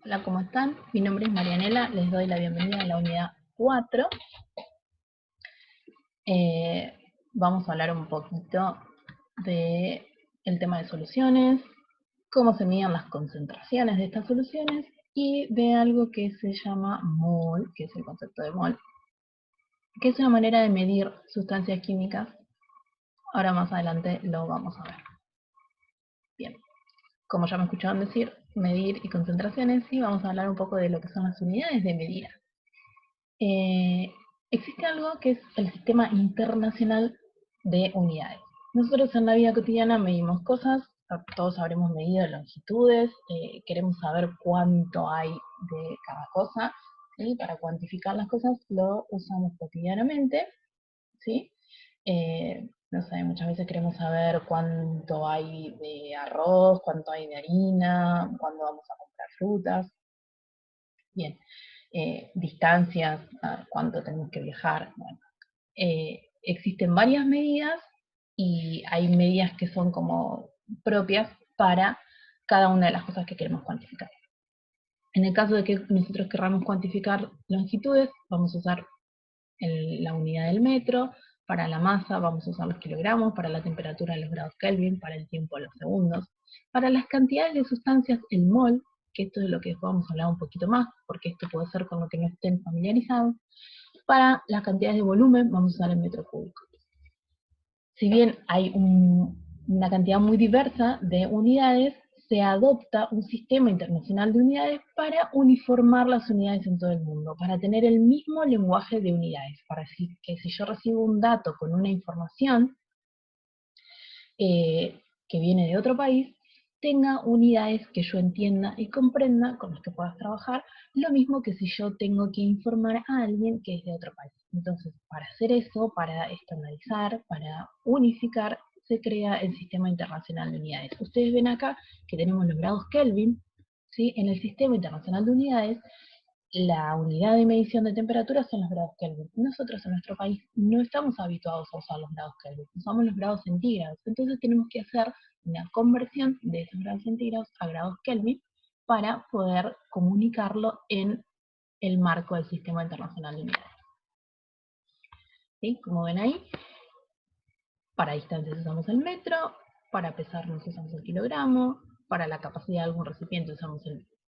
Hola, ¿cómo están? Mi nombre es Marianela, les doy la bienvenida a la unidad 4. Vamos a hablar un poquito del tema de soluciones, cómo se miden las concentraciones de estas soluciones y de algo que se llama mol, que es el concepto de mol, que es una manera de medir sustancias químicas. Ahora más adelante lo vamos a ver. Bien, como ya me escucharon decir, medir y concentraciones, y vamos a hablar un poco de lo que son las unidades de medida. Existe algo que es el Sistema Internacional de Unidades. Nosotros en la vida cotidiana medimos cosas, todos habremos medido longitudes, queremos saber cuánto hay de cada cosa, ¿sí? Para cuantificar las cosas lo usamos cotidianamente, ¿sí? No sé, muchas veces queremos saber cuánto hay de arroz, cuánto hay de harina, cuándo vamos a comprar frutas. Bien, distancias, cuánto tenemos que viajar. Bueno, existen varias medidas y hay medidas que son como propias para cada una de las cosas que queremos cuantificar. En el caso de que nosotros queramos cuantificar longitudes, vamos a usar la unidad del metro. Para la masa vamos a usar los kilogramos, para la temperatura los grados Kelvin, para el tiempo los segundos. Para las cantidades de sustancias el mol, que esto es lo que vamos a hablar un poquito más, porque esto puede ser con lo que no estén familiarizados. Para las cantidades de volumen vamos a usar el metro cúbico. Si bien hay una cantidad muy diversa de unidades, se adopta un sistema internacional de unidades para uniformar las unidades en todo el mundo, para tener el mismo lenguaje de unidades, para que si yo recibo un dato con una información que viene de otro país, tenga unidades que yo entienda y comprenda, con las que puedas trabajar, lo mismo que si yo tengo que informar a alguien que es de otro país. Entonces, para hacer eso, para estandarizar, para unificar, se crea el Sistema Internacional de Unidades. Ustedes ven acá que tenemos los grados Kelvin, ¿sí? En el Sistema Internacional de Unidades, la unidad de medición de temperatura son los grados Kelvin. Nosotros en nuestro país no estamos habituados a usar los grados Kelvin, usamos los grados centígrados. Entonces tenemos que hacer una conversión de esos grados centígrados a grados Kelvin para poder comunicarlo en el marco del Sistema Internacional de Unidades. ¿Sí? Como ven ahí, para distancias usamos el metro, para pesarnos usamos el kilogramo, para la capacidad de algún recipiente usamos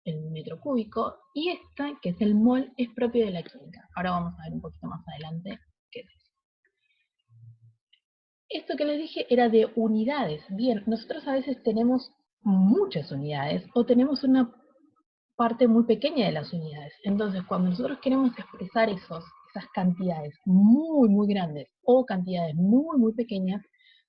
el metro cúbico, y esta, que es el mol, es propio de la química. Ahora vamos a ver un poquito más adelante qué es eso. Esto que les dije era de unidades. Bien, nosotros a veces tenemos muchas unidades o tenemos una parte muy pequeña de las unidades. Entonces, cuando nosotros queremos expresar esas cantidades muy, muy grandes o cantidades muy, muy pequeñas,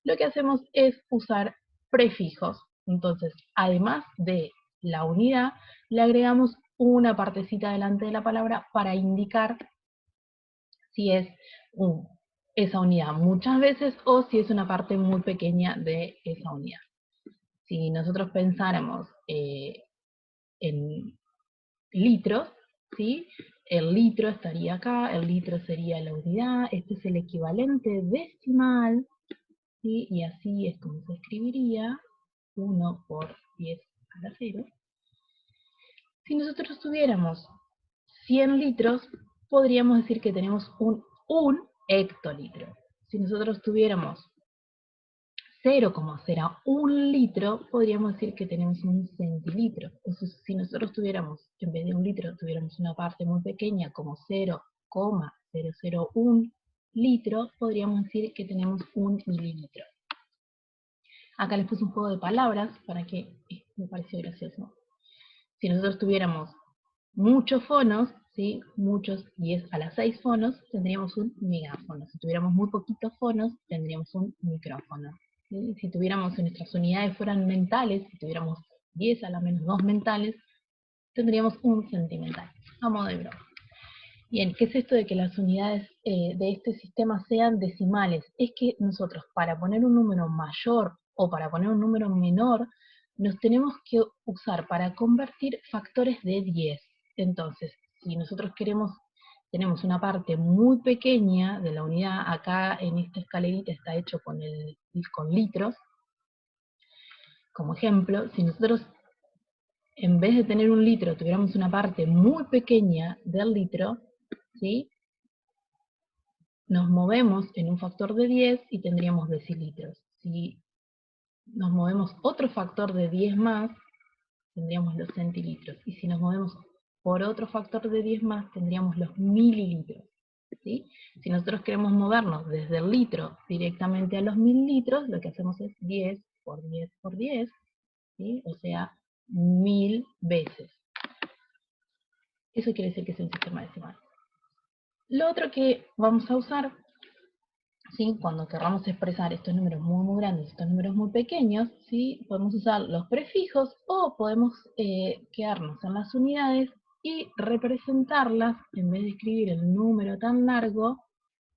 lo que hacemos es usar prefijos. Entonces, además de la unidad, le agregamos una partecita delante de la palabra para indicar si es esa unidad muchas veces o si es una parte muy pequeña de esa unidad. Si nosotros pensáramos en litros, ¿sí? El litro estaría acá, el litro sería la unidad, este es el equivalente decimal, ¿sí? Y así es como se escribiría, 1 por 10 a la 0. Si nosotros tuviéramos 100 litros, podríamos decir que tenemos un hectolitro. Si nosotros tuviéramos 0,01 litro, podríamos decir que tenemos un centilitro. Entonces, si nosotros tuviéramos, en vez de un litro, tuviéramos una parte muy pequeña como 0,001 litro, podríamos decir que tenemos un mililitro. Acá les puse un juego de palabras para que me pareció gracioso. Si nosotros tuviéramos muchos fonos, ¿sí? Muchos 10 a la 6 fonos, tendríamos un megáfono. Si tuviéramos muy poquitos fonos, tendríamos un micrófono. ¿Sí? Si tuviéramos, si nuestras unidades fueran mentales, si tuviéramos 10 a la menos 2 mentales, tendríamos un centimental, a modo de broma. Bien, ¿qué es esto de que las unidades de este sistema sean decimales? Es que nosotros, para poner un número mayor o para poner un número menor, nos tenemos que usar para convertir factores de 10. Entonces, si nosotros tenemos una parte muy pequeña de la unidad, acá en esta escalerita está hecho con litros, como ejemplo, si nosotros en vez de tener un litro, tuviéramos una parte muy pequeña del litro, ¿sí? Nos movemos en un factor de 10 y tendríamos decilitros. Si nos movemos otro factor de 10 más, tendríamos los centilitros. Y si nos movemos por otro factor de 10 más, tendríamos los mililitros. ¿Sí? Si nosotros queremos movernos desde el litro directamente a los mililitros, lo que hacemos es 10 por 10 por 10, ¿sí? O sea, 1000 veces. Eso quiere decir que es un sistema decimal. Lo otro que vamos a usar, ¿sí? Cuando queramos expresar estos números muy grandes, estos números muy pequeños, ¿sí? Podemos usar los prefijos o podemos quedarnos en las unidades y representarlas, en vez de escribir el número tan largo,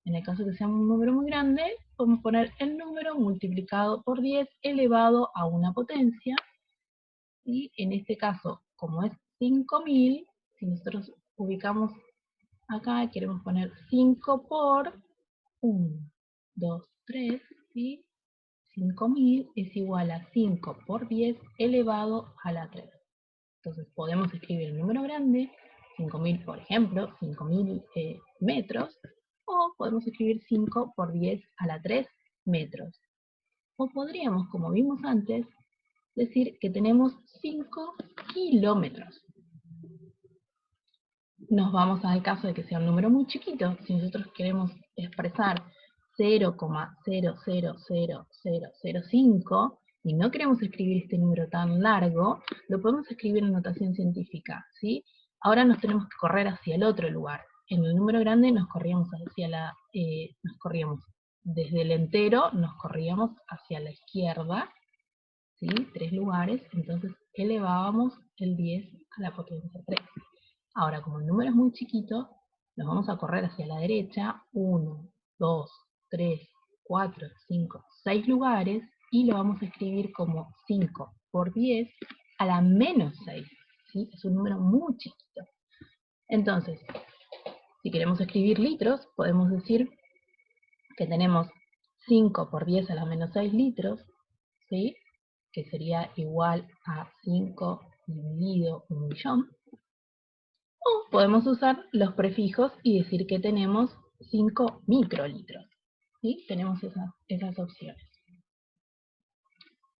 en el caso que sea un número muy grande, podemos poner el número multiplicado por 10 elevado a una potencia, y en este caso, como es 5000, si nosotros ubicamos acá, queremos poner 5 por 1, 2, 3, y 5000 es igual a 5 por 10 elevado a la 3. Entonces podemos escribir el número grande, 5000 por ejemplo, 5000 metros, o podemos escribir 5 por 10 a la 3 metros. O podríamos, como vimos antes, decir que tenemos 5 kilómetros. Nos vamos al caso de que sea un número muy chiquito. Si nosotros queremos expresar 0,000005 y no queremos escribir este número tan largo, lo podemos escribir en notación científica, ¿sí? Ahora nos tenemos que correr hacia el otro lugar. En el número grande nos corríamos desde el entero, nos corríamos hacia la izquierda, ¿sí? 3 lugares, entonces elevábamos el 10 a la potencia 3. Ahora, como el número es muy chiquito, nos vamos a correr hacia la derecha, 1, 2, 3, 4, 5, 6 lugares, y lo vamos a escribir como 5 por 10 a la menos 6, ¿sí? Es un número muy chiquito. Entonces, si queremos escribir litros, podemos decir que tenemos 5 por 10 a la menos 6 litros, ¿sí? Que sería igual a 5 dividido 1.000.000. O podemos usar los prefijos y decir que tenemos 5 microlitros. ¿Sí? Tenemos esas opciones.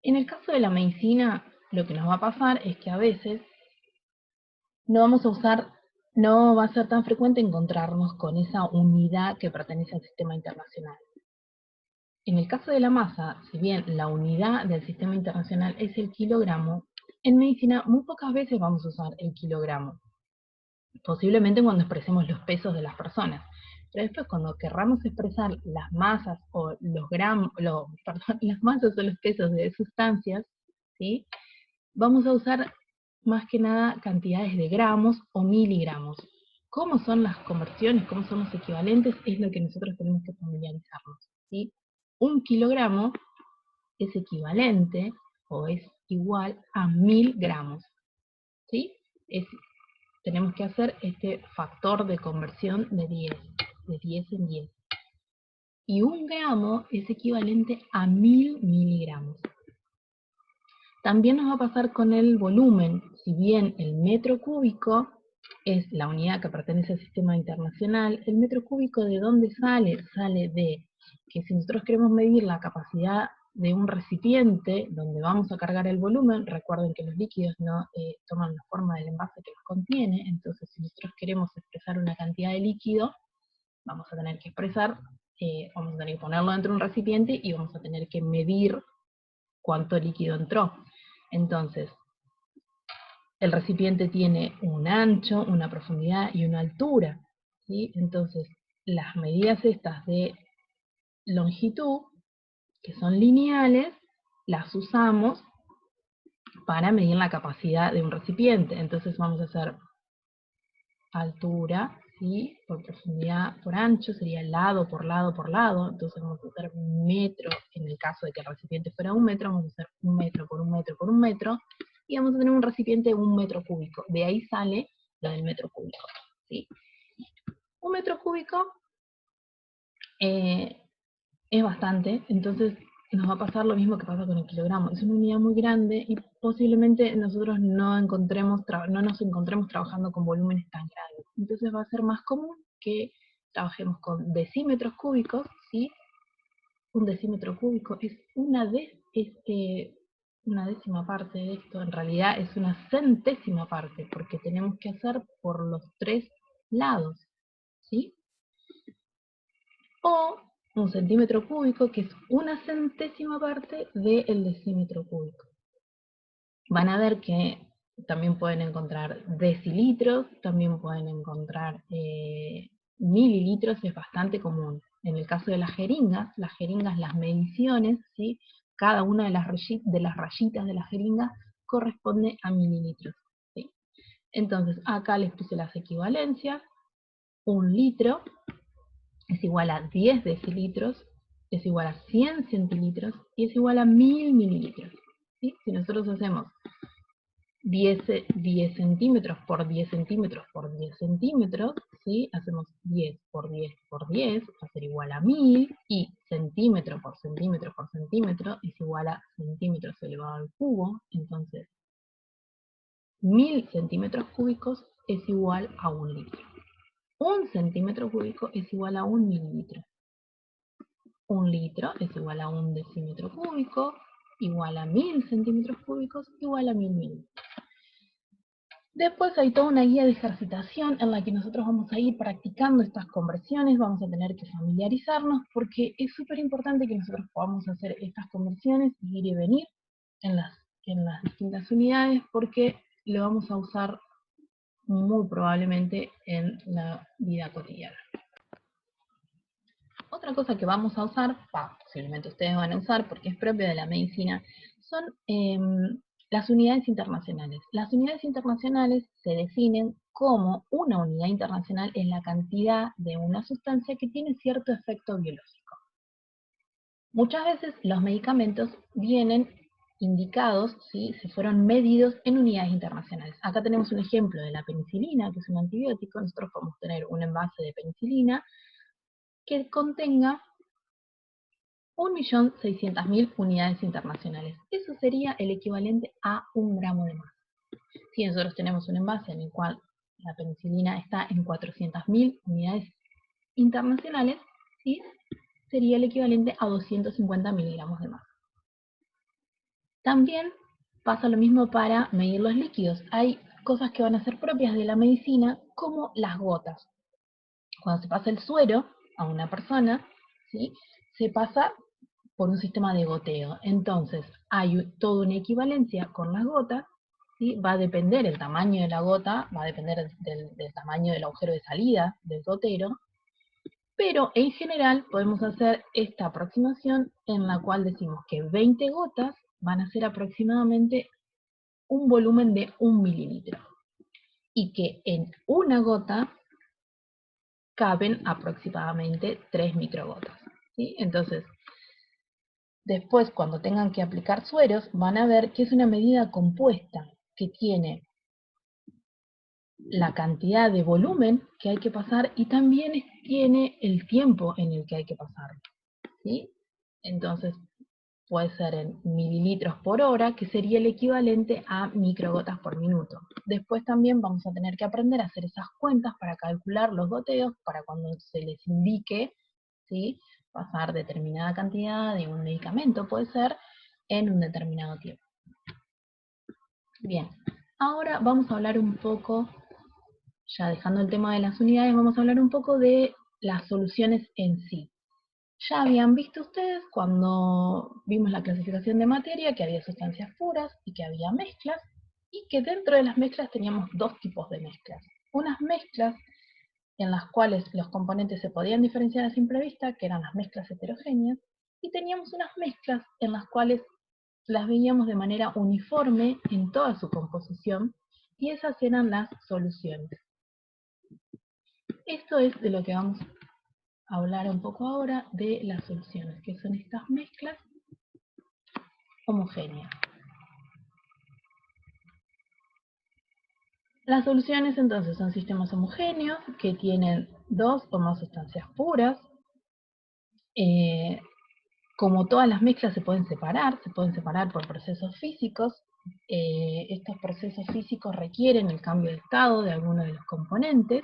En el caso de la medicina, lo que nos va a pasar es que a veces no va a ser tan frecuente encontrarnos con esa unidad que pertenece al sistema internacional. En el caso de la masa, si bien la unidad del sistema internacional es el kilogramo, en medicina muy pocas veces vamos a usar el kilogramo. Posiblemente cuando expresemos los pesos de las personas. Pero después cuando querramos expresar las masas o las masas o los pesos de sustancias, ¿sí? Vamos a usar más que nada cantidades de gramos o miligramos. ¿Cómo son las conversiones? ¿Cómo son los equivalentes? Es lo que nosotros tenemos que familiarizarnos, ¿sí? Un kilogramo es equivalente o es igual a 1000 gramos, ¿sí? Tenemos que hacer este factor de conversión de 10 en 10. Y un gramo es equivalente a 1000 miligramos. También nos va a pasar con el volumen. Si bien el metro cúbico es la unidad que pertenece al sistema internacional, el metro cúbico ¿de dónde sale? Sale de que si nosotros queremos medir la capacidad de un recipiente donde vamos a cargar el volumen, recuerden que los líquidos no toman la forma del envase que los contiene, entonces si nosotros queremos expresar una cantidad de líquido, vamos a tener que vamos a tener que ponerlo dentro de un recipiente y vamos a tener que medir cuánto líquido entró. Entonces, el recipiente tiene un ancho, una profundidad y una altura, ¿sí? Entonces, las medidas estas de longitud, que son lineales, las usamos para medir la capacidad de un recipiente. Entonces vamos a hacer altura, ¿sí? Por profundidad, por ancho, sería lado por lado por lado. Entonces vamos a hacer metro, en el caso de que el recipiente fuera 1 metro, vamos a hacer 1 metro por 1 metro por 1 metro, y vamos a tener un recipiente de 1 metro cúbico. De ahí sale lo del metro cúbico, ¿sí? 1 metro cúbico es bastante, entonces nos va a pasar lo mismo que pasa con el kilogramo. Es una unidad muy grande y posiblemente nosotros no nos encontremos trabajando con volúmenes tan grandes. Entonces va a ser más común que trabajemos con decímetros cúbicos, ¿sí? Un decímetro cúbico es una décima parte de esto, en realidad es una centésima parte, porque tenemos que hacer por los 3 lados, ¿sí? O un centímetro cúbico, que es una centésima parte del decímetro cúbico. Van a ver que también pueden encontrar decilitros, también pueden encontrar mililitros, es bastante común. En el caso de las jeringas, las mediciones, ¿sí? Cada una de las rayitas de la jeringa corresponde a mililitros, ¿sí? Entonces, acá les puse las equivalencias. Un litro es igual a 10 decilitros, es igual a 100 centilitros y es igual a 1000 mililitros, ¿sí? Si nosotros hacemos 10 centímetros por 10 centímetros por 10 centímetros, ¿sí? Hacemos 10 por 10 por 10, va a ser igual a 1000, y centímetro por centímetro por centímetro es igual a centímetros elevado al cubo, entonces 1000 centímetros cúbicos es igual a 1 litro. Un centímetro cúbico es igual a 1 mililitro. Un litro es igual a 1 decímetro cúbico, igual a 1000 centímetros cúbicos, igual a 1000 mililitros. Después hay toda una guía de ejercitación en la que nosotros vamos a ir practicando estas conversiones, vamos a tener que familiarizarnos porque es súper importante que nosotros podamos hacer estas conversiones y ir y venir en las distintas unidades porque lo vamos a usar muy probablemente en la vida cotidiana. Otra cosa que vamos a usar, posiblemente ustedes van a usar porque es propio de la medicina, son las unidades internacionales. Las unidades internacionales se definen como una unidad internacional en la cantidad de una sustancia que tiene cierto efecto biológico. Muchas veces los medicamentos vienen indicados, ¿sí? Se fueron medidos en unidades internacionales. Acá tenemos un ejemplo de la penicilina, que es un antibiótico. Nosotros podemos tener un envase de penicilina que contenga 1.600.000 unidades internacionales. Eso sería el equivalente a 1 gramo de masa. Si nosotros tenemos un envase en el cual la penicilina está en 400.000 unidades internacionales, ¿sí? Sería el equivalente a 250 miligramos de masa. También pasa lo mismo para medir los líquidos. Hay cosas que van a ser propias de la medicina, como las gotas. Cuando se pasa el suero a una persona, ¿sí? Se pasa por un sistema de goteo. Entonces, hay toda una equivalencia con las gotas, ¿sí? Va a depender el tamaño de la gota, va a depender del tamaño del agujero de salida del gotero, pero en general podemos hacer esta aproximación en la cual decimos que 20 gotas van a ser aproximadamente un volumen de 1 mililitro y que en una gota caben aproximadamente 3 microgotas, ¿sí? Entonces, después, cuando tengan que aplicar sueros, van a ver que es una medida compuesta que tiene la cantidad de volumen que hay que pasar y también tiene el tiempo en el que hay que pasarlo, ¿sí? Entonces, puede ser en mililitros por hora, que sería el equivalente a microgotas por minuto. Después también vamos a tener que aprender a hacer esas cuentas para calcular los goteos, para cuando se les indique, ¿sí? Pasar determinada cantidad de un medicamento, puede ser, en un determinado tiempo. Bien, ahora vamos a hablar un poco, ya dejando el tema de las unidades, vamos a hablar un poco de las soluciones en sí. Ya habían visto ustedes cuando vimos la clasificación de materia que había sustancias puras y que había mezclas, y que dentro de las mezclas teníamos dos tipos de mezclas. Unas mezclas en las cuales los componentes se podían diferenciar a simple vista, que eran las mezclas heterogéneas, y teníamos unas mezclas en las cuales las veíamos de manera uniforme en toda su composición, y esas eran las soluciones. Esto es de lo que vamos a hablar un poco ahora, de las soluciones, que son estas mezclas homogéneas. Las soluciones entonces son sistemas homogéneos que tienen dos o más sustancias puras, Como todas las mezclas se pueden separar por procesos físicos. Estos procesos físicos requieren el cambio de estado de algunos de los componentes.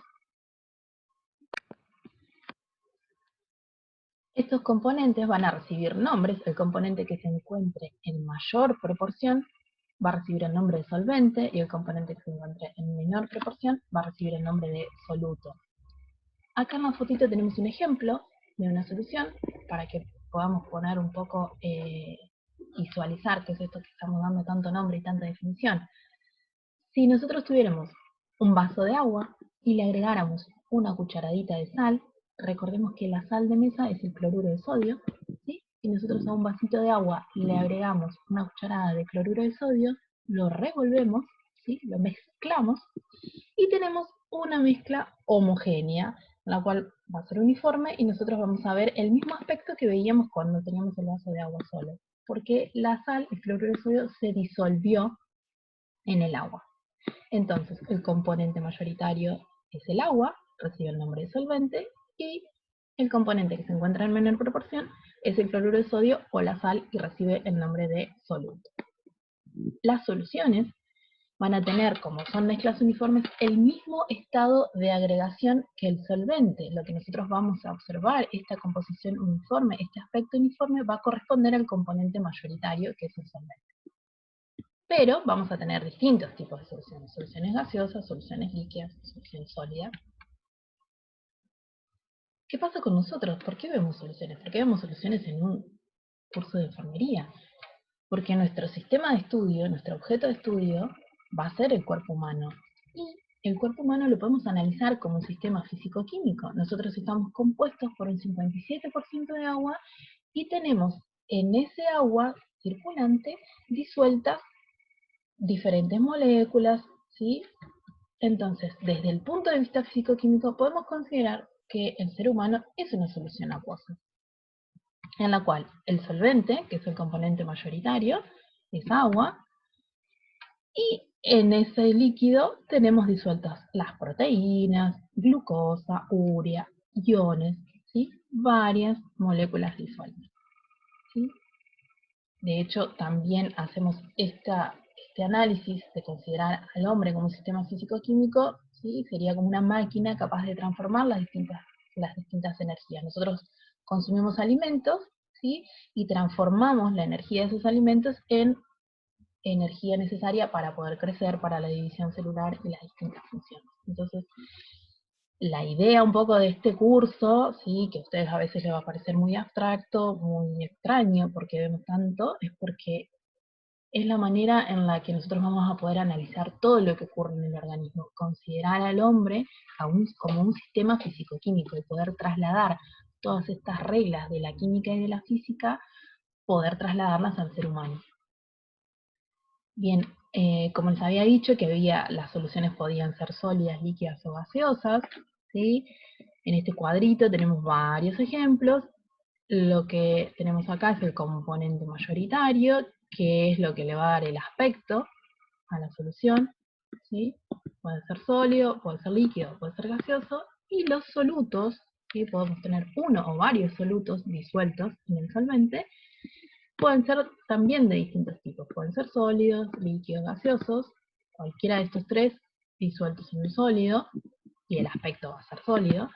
Estos componentes van a recibir nombres. El componente que se encuentre en mayor proporción va a recibir el nombre de solvente, y el componente que se encuentre en menor proporción va a recibir el nombre de soluto. Acá en la fotito tenemos un ejemplo de una solución para que podamos poner un poco, visualizar qué es esto que estamos dando tanto nombre y tanta definición. Si nosotros tuviéramos un vaso de agua y le agregáramos una cucharadita de sal, recordemos que la sal de mesa es el cloruro de sodio, ¿sí? Si nosotros a un vasito de agua le agregamos una cucharada de cloruro de sodio, lo revolvemos, ¿sí? Lo mezclamos y tenemos una mezcla homogénea, la cual va a ser uniforme y nosotros vamos a ver el mismo aspecto que veíamos cuando teníamos el vaso de agua solo, porque la sal, el cloruro de sodio, se disolvió en el agua. Entonces, el componente mayoritario es el agua, recibe el nombre de solvente, y el componente que se encuentra en menor proporción es el cloruro de sodio o la sal y recibe el nombre de soluto. Las soluciones van a tener, como son mezclas uniformes, el mismo estado de agregación que el solvente. Lo que nosotros vamos a observar, esta composición uniforme, este aspecto uniforme, va a corresponder al componente mayoritario, que es el solvente. Pero vamos a tener distintos tipos de soluciones. Soluciones gaseosas, soluciones líquidas, soluciones sólidas. ¿Qué pasa con nosotros? ¿Por qué vemos soluciones? ¿Por qué vemos soluciones en un curso de enfermería? Porque nuestro sistema de estudio, nuestro objeto de estudio, va a ser el cuerpo humano. Y el cuerpo humano lo podemos analizar como un sistema físico-químico. Nosotros estamos compuestos por un 57% de agua y tenemos en ese agua circulante disueltas diferentes moléculas, ¿sí? Entonces, desde el punto de vista físico-químico, podemos considerar que el ser humano es una solución acuosa, en la cual el solvente, que es el componente mayoritario, es agua, y en ese líquido tenemos disueltas las proteínas, glucosa, urea, iones, ¿sí? Varias moléculas disueltas, ¿sí? De hecho, también hacemos este análisis de considerar al hombre como un sistema físico-químico, ¿sí? Sería como una máquina capaz de transformar las distintas energías. Nosotros consumimos alimentos, ¿sí? Y transformamos la energía de esos alimentos en energía necesaria para poder crecer, para la división celular y las distintas funciones. Entonces, la idea un poco de este curso, sí, que a ustedes a veces les va a parecer muy abstracto, muy extraño, porque vemos tanto, es porque es la manera en la que nosotros vamos a poder analizar todo lo que ocurre en el organismo, considerar al hombre como un sistema físico-químico y poder trasladar todas estas reglas de la química y de la física, poder trasladarlas al ser humano. Bien, como les había dicho, las soluciones podían ser sólidas, líquidas o gaseosas, ¿sí? En este cuadrito tenemos varios ejemplos. Lo que tenemos acá es el componente mayoritario, que es lo que le va a dar el aspecto a la solución, ¿sí? Puede ser sólido, puede ser líquido, puede ser gaseoso, y los solutos, ¿sí? Podemos tener uno o varios solutos disueltos en el solvente, pueden ser también de distintos tipos, pueden ser sólidos, líquidos, gaseosos, cualquiera de estos tres disueltos en un sólido, y el aspecto va a ser sólido,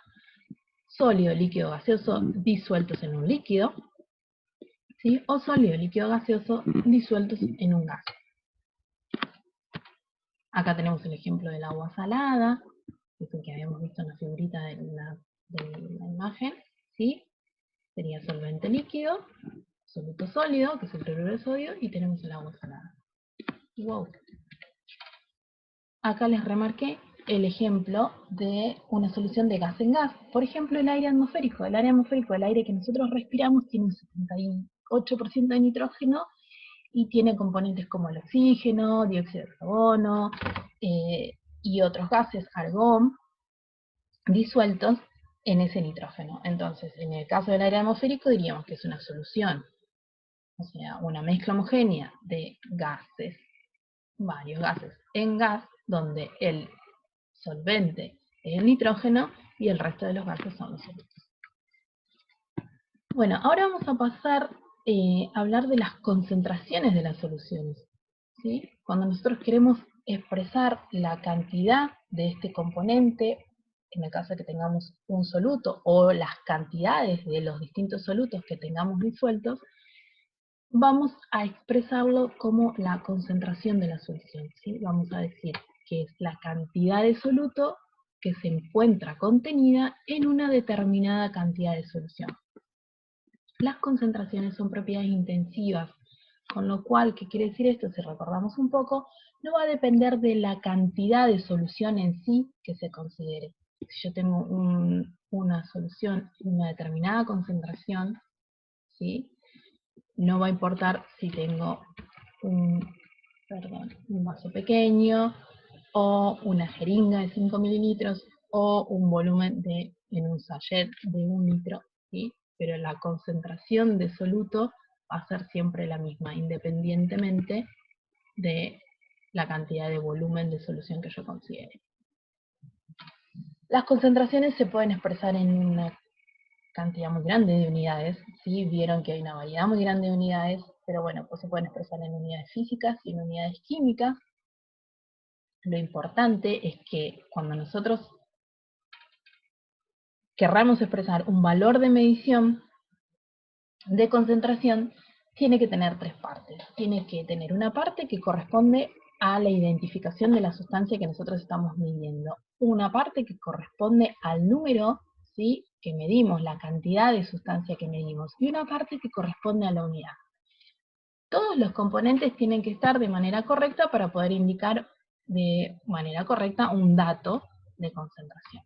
sólido, líquido, gaseoso disueltos en un líquido, ¿sí? O sólido, líquido, gaseoso disueltos en un gas. Acá tenemos el ejemplo del agua salada, que es el que habíamos visto en la figurita de la imagen, ¿sí? Sería solvente líquido, soluto sólido, que es el cloruro de sodio, y tenemos el agua salada. Wow. Acá les remarqué el ejemplo de una solución de gas en gas. Por ejemplo, el aire atmosférico. El aire atmosférico, el aire que nosotros respiramos, tiene un 78% de nitrógeno y tiene componentes como el oxígeno, dióxido de carbono y otros gases, argón, disueltos en ese nitrógeno. Entonces, en el caso del aire atmosférico diríamos que es una solución, o sea, una mezcla homogénea de gases, varios gases en gas, donde el solvente es el nitrógeno y el resto de los gases son los solutos. Bueno, ahora vamos a pasar hablar de las concentraciones de las soluciones, ¿sí? Cuando nosotros queremos expresar la cantidad de este componente, en el caso de que tengamos un soluto, o las cantidades de los distintos solutos que tengamos disueltos, vamos a expresarlo como la concentración de la solución, ¿sí? Vamos a decir que es la cantidad de soluto que se encuentra contenida en una determinada cantidad de solución. Las concentraciones son propiedades intensivas, con lo cual, ¿qué quiere decir esto? Si recordamos un poco, no va a depender de la cantidad de solución en sí que se considere. Si yo tengo una solución en una determinada concentración, ¿sí? No va a importar si tengo un vaso pequeño, o una jeringa de 5 mililitros, o un volumen en un sachet de 1 litro, ¿sí? Pero la concentración de soluto va a ser siempre la misma, independientemente de la cantidad de volumen de solución que yo considere. Las concentraciones se pueden expresar en una cantidad muy grande de unidades, ¿sí? Vieron que hay una variedad muy grande de unidades, pero bueno, pues se pueden expresar en unidades físicas y en unidades químicas. Lo importante es que cuando nosotros querramos expresar un valor de medición de concentración, tiene que tener tres partes. Tiene que tener una parte que corresponde a la identificación de la sustancia que nosotros estamos midiendo. Una parte que corresponde al número, ¿sí?, que medimos, la cantidad de sustancia que medimos. Y una parte que corresponde a la unidad. Todos los componentes tienen que estar de manera correcta para poder indicar de manera correcta un dato de concentración.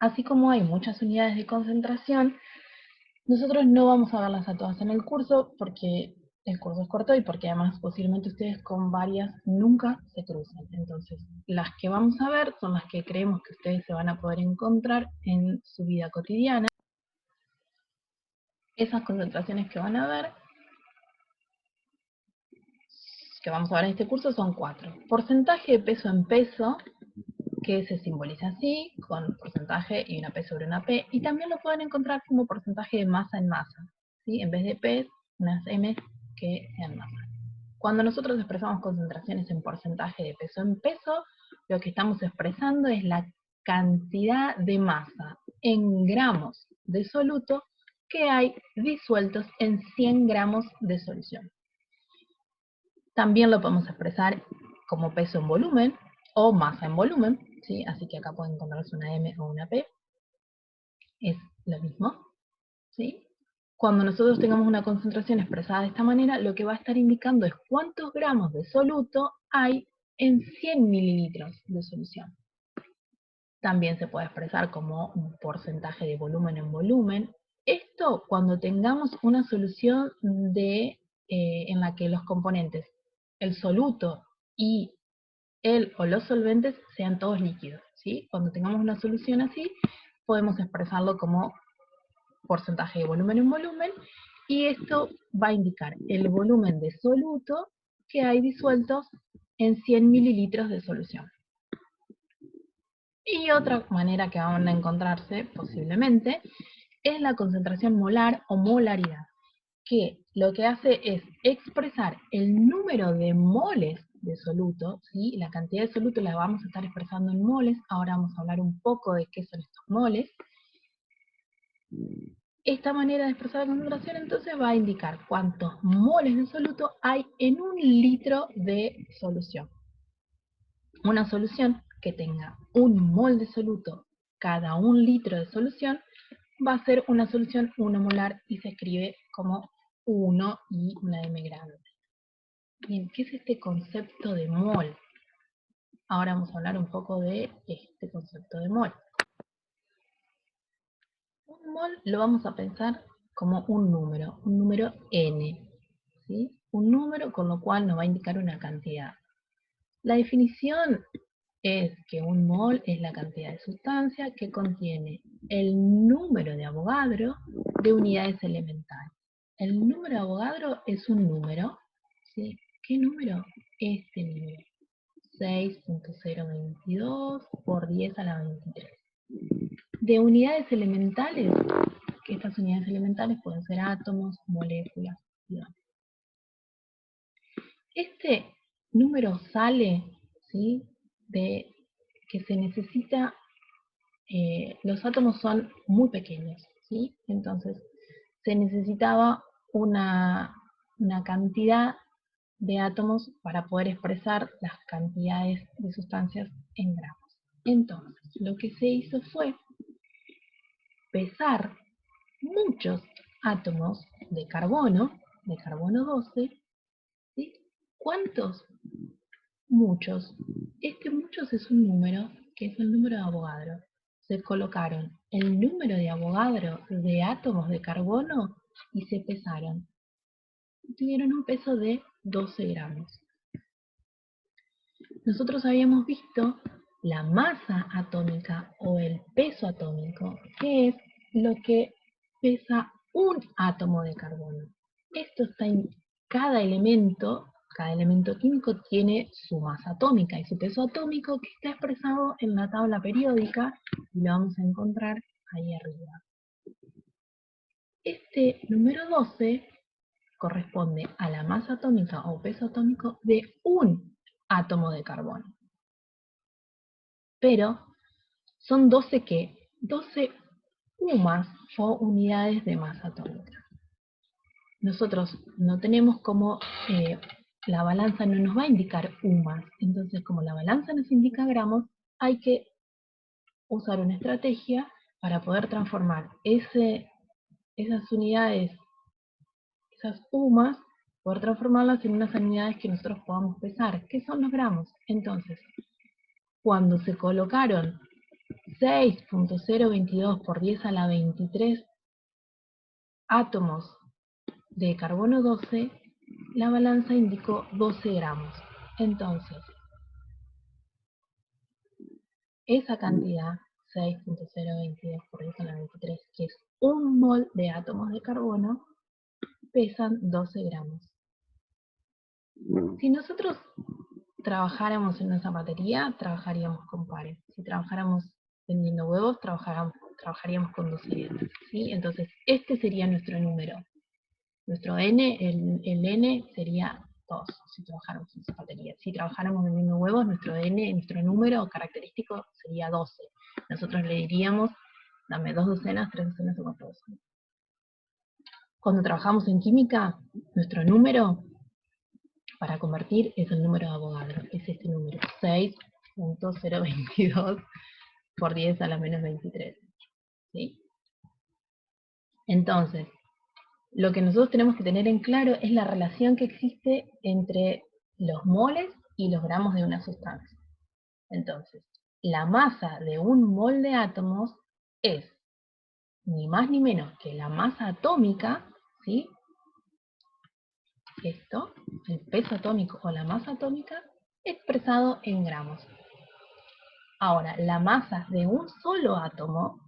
Así como hay muchas unidades de concentración, nosotros no vamos a verlas a todas en el curso porque el curso es corto y porque además posiblemente ustedes con varias nunca se crucen. Entonces, las que vamos a ver son las que creemos que ustedes se van a poder encontrar en su vida cotidiana. Esas concentraciones que van a ver, que vamos a ver en este curso, son 4. Porcentaje de peso en peso, que se simboliza así, con porcentaje y una P sobre una P, y también lo pueden encontrar como porcentaje de masa en masa, ¿sí? En vez de P, unas M que sean masa. Cuando nosotros expresamos concentraciones en porcentaje de peso en peso, lo que estamos expresando es la cantidad de masa en gramos de soluto que hay disueltos en 100 gramos de solución. También lo podemos expresar como peso en volumen o masa en volumen, ¿sí? Así que acá pueden encontrarse una M o una P. Es lo mismo, ¿sí? Cuando nosotros tengamos una concentración expresada de esta manera, lo que va a estar indicando es cuántos gramos de soluto hay en 100 mililitros de solución. También se puede expresar como un porcentaje de volumen en volumen. Esto cuando tengamos una solución en la que los componentes, el soluto y el o los solventes sean todos líquidos, ¿sí? Cuando tengamos una solución así, podemos expresarlo como porcentaje de volumen en volumen, y esto va a indicar el volumen de soluto que hay disueltos en 100 mililitros de solución. Y otra manera que van a encontrarse, posiblemente, es la concentración molar o molaridad, que lo que hace es expresar el número de moles de soluto, ¿sí? La cantidad de soluto la vamos a estar expresando en moles. Ahora vamos a hablar un poco de qué son estos moles. Esta manera de expresar la concentración entonces va a indicar cuántos moles de soluto hay en un litro de solución. Una solución que tenga un mol de soluto cada un litro de solución va a ser una solución 1 molar y se escribe como 1 y una M grande. Bien, ¿qué es este concepto de mol? Ahora vamos a hablar un poco de este concepto de mol. Un mol lo vamos a pensar como un número n, ¿sí? Un número con lo cual nos va a indicar una cantidad. La definición es que un mol es la cantidad de sustancia que contiene el número de Avogadro de unidades elementales. El número de Avogadro es un número, ¿sí? ¿Qué número? Este número. 6.022 por 10 a la 23. De unidades elementales, que estas unidades elementales pueden ser átomos, moléculas, digamos. Este número sale, ¿sí?, de que se necesita, los átomos son muy pequeños, ¿sí? Entonces se necesitaba una cantidad de átomos para poder expresar las cantidades de sustancias en gramos. Entonces, lo que se hizo fue pesar muchos átomos de carbono 12, ¿sí? ¿Cuántos? Muchos. Este muchos es un número que es el número de Avogadro. Se colocaron el número de Avogadro de átomos de carbono y se pesaron. Tuvieron un peso de 12 gramos. Nosotros habíamos visto la masa atómica o el peso atómico, que es lo que pesa un átomo de carbono. Esto está en cada elemento químico tiene su masa atómica y su peso atómico, que está expresado en la tabla periódica y lo vamos a encontrar ahí arriba. Este número 12 corresponde a la masa atómica o peso atómico de un átomo de carbono. Pero son 12 ¿qué? 12 UMAS o unidades de masa atómica. Nosotros no tenemos como, la balanza no nos va a indicar UMAS, entonces como la balanza nos indica gramos, hay que usar una estrategia para poder transformar esas unidades, esas UMAS, poder transformarlas en unas unidades que nosotros podamos pesar, que son los gramos. Entonces, cuando se colocaron 6.022 por 10 a la 23 átomos de carbono 12, la balanza indicó 12 gramos. Entonces, esa cantidad, 6.022 por 10 a la 23, que es un mol de átomos de carbono, pesan 12 gramos. Si nosotros trabajáramos en una zapatería, trabajaríamos con pares. Si trabajáramos vendiendo huevos, trabajaríamos con 12 dientes, ¿sí? Entonces, este sería nuestro número. Nuestro N, el N sería 2, si trabajáramos en zapatería. Si trabajáramos vendiendo huevos, nuestro N, nuestro número característico sería 12. Nosotros le diríamos, dame 2 docenas, 3 docenas o 4 docenas. Cuando trabajamos en química, nuestro número para convertir es el número de Avogadro. Es este número, 6.022 por 10 a la menos 23. ¿Sí? Entonces, lo que nosotros tenemos que tener en claro es la relación que existe entre los moles y los gramos de una sustancia. Entonces, la masa de un mol de átomos es ni más ni menos que la masa atómica, ¿sí? Esto, el peso atómico o la masa atómica, expresado en gramos. Ahora, la masa de un solo átomo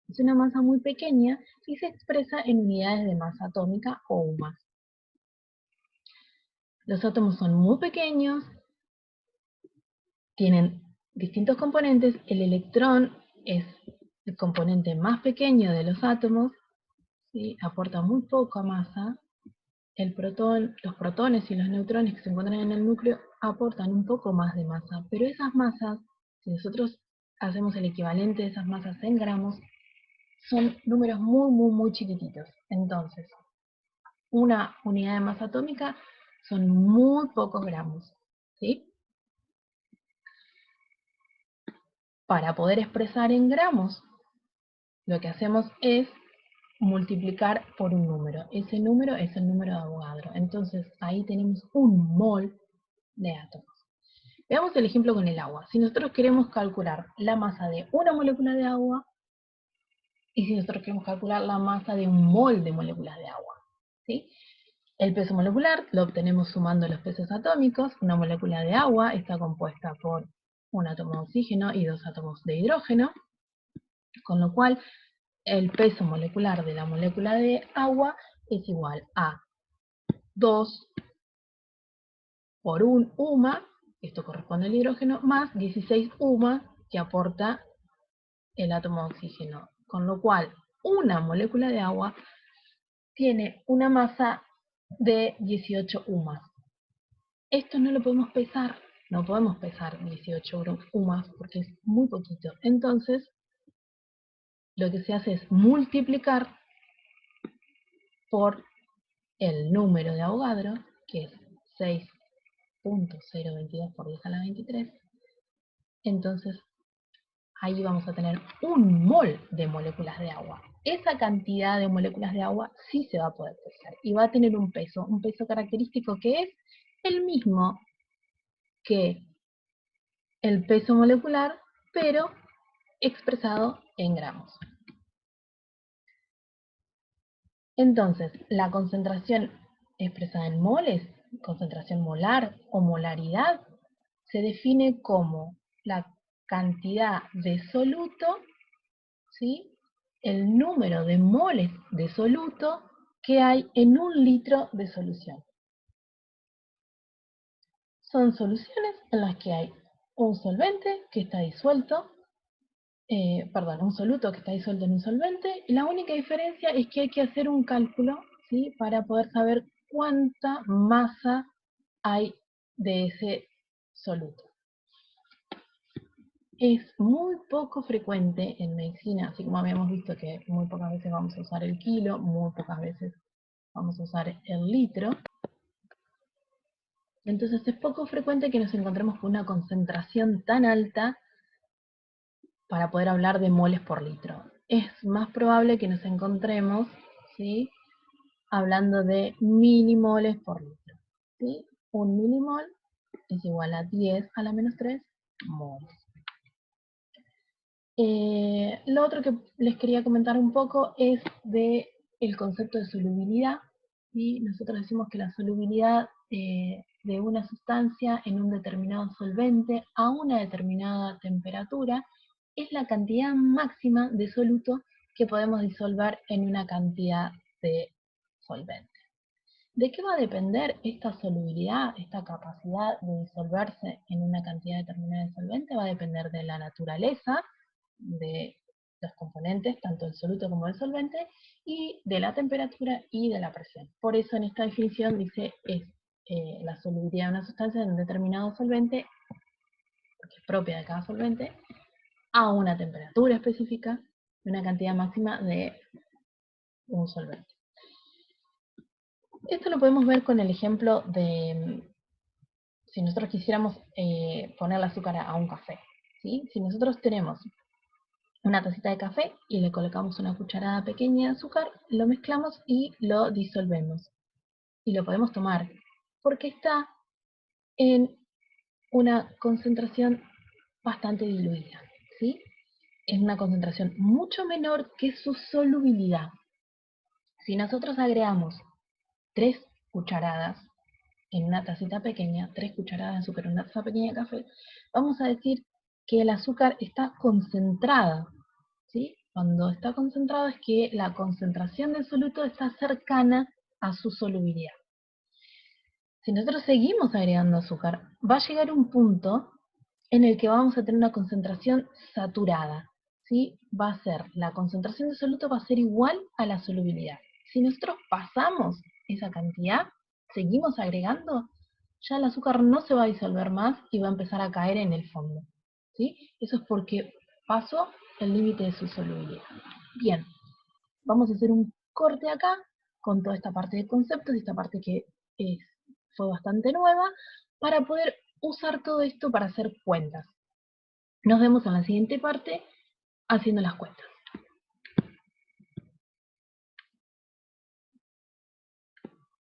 es una masa muy pequeña y se expresa en unidades de masa atómica o UMAS. Los átomos son muy pequeños, tienen distintos componentes. El electrón es el componente más pequeño de los átomos, ¿sí? Aporta muy poca masa. El protón, los protones y los neutrones que se encuentran en el núcleo aportan un poco más de masa, pero esas masas, si nosotros hacemos el equivalente de esas masas en gramos, son números muy chiquititos. Entonces, una unidad de masa atómica son muy pocos gramos, ¿sí? Para poder expresar en gramos, lo que hacemos es multiplicar por un número. Ese número es el número de Avogadro. Entonces, ahí tenemos un mol de átomos. Veamos el ejemplo con el agua. Si nosotros queremos calcular la masa de una molécula de agua, y si nosotros queremos calcular la masa de un mol de moléculas de agua, ¿sí? El peso molecular lo obtenemos sumando los pesos atómicos. Una molécula de agua está compuesta por un átomo de oxígeno y 2 átomos de hidrógeno, con lo cual el peso molecular de la molécula de agua es igual a 2 por 1 UMA, esto corresponde al hidrógeno, más 16 UMA que aporta el átomo de oxígeno. Con lo cual, una molécula de agua tiene una masa de 18 UMAS. Esto no lo podemos pesar, no podemos pesar 18 UMAS porque es muy poquito. Entonces, lo que se hace es multiplicar por el número de Avogadro, que es 6.022 por 10 a la 23. Entonces, ahí vamos a tener un mol de moléculas de agua. Esa cantidad de moléculas de agua sí se va a poder pesar y va a tener un peso característico que es el mismo que el peso molecular, pero expresado en gramos. Entonces, la concentración expresada en moles, concentración molar o molaridad, se define como la cantidad de soluto, ¿sí? El número de moles de soluto que hay en un litro de solución. Son soluciones en las que hay un solvente que está disuelto, un soluto que está disuelto en un solvente, y la única diferencia es que hay que hacer un cálculo, ¿sí? Para poder saber cuánta masa hay de ese soluto. Es muy poco frecuente en medicina, así como habíamos visto que muy pocas veces vamos a usar el kilo, muy pocas veces vamos a usar el litro. Entonces es poco frecuente que nos encontremos con una concentración tan alta para poder hablar de moles por litro. Es más probable que nos encontremos, ¿sí?, hablando de milimoles por litro, ¿sí? Un milimol es igual a 10 a la menos 3 moles. Lo otro que les quería comentar un poco es de el concepto de solubilidad. ¿Sí? Nosotros decimos que la solubilidad de una sustancia en un determinado solvente a una determinada temperatura es la cantidad máxima de soluto que podemos disolver en una cantidad de solvente. ¿De qué va a depender esta solubilidad, esta capacidad de disolverse en una cantidad determinada de solvente? Va a depender de la naturaleza de los componentes, tanto el soluto como el solvente, y de la temperatura y de la presión. Por eso en esta definición dice es la solubilidad de una sustancia en un determinado solvente, porque es propia de cada solvente, a una temperatura específica, una cantidad máxima de un solvente. Esto lo podemos ver con el ejemplo de si nosotros quisiéramos ponerle azúcar a un café. ¿Sí? Si nosotros tenemos una tacita de café y le colocamos una cucharada pequeña de azúcar, lo mezclamos y lo disolvemos. Y lo podemos tomar porque está en una concentración bastante diluida. ¿Sí? Es una concentración mucho menor que su solubilidad. Si nosotros agregamos 3 cucharadas en una tacita pequeña, 3 cucharadas de azúcar en una taza pequeña de café, vamos a decir que el azúcar está concentrada, ¿sí? Cuando está concentrado es que la concentración del soluto está cercana a su solubilidad. Si nosotros seguimos agregando azúcar, va a llegar un punto en el que vamos a tener una concentración saturada, ¿sí? La concentración de soluto va a ser igual a la solubilidad. Si nosotros pasamos esa cantidad, seguimos agregando, ya el azúcar no se va a disolver más y va a empezar a caer en el fondo, ¿sí? Eso es porque pasó el límite de su solubilidad. Bien, vamos a hacer un corte acá con toda esta parte de conceptos y esta parte que fue bastante nueva para poder usar todo esto para hacer cuentas. Nos vemos en la siguiente parte haciendo las cuentas.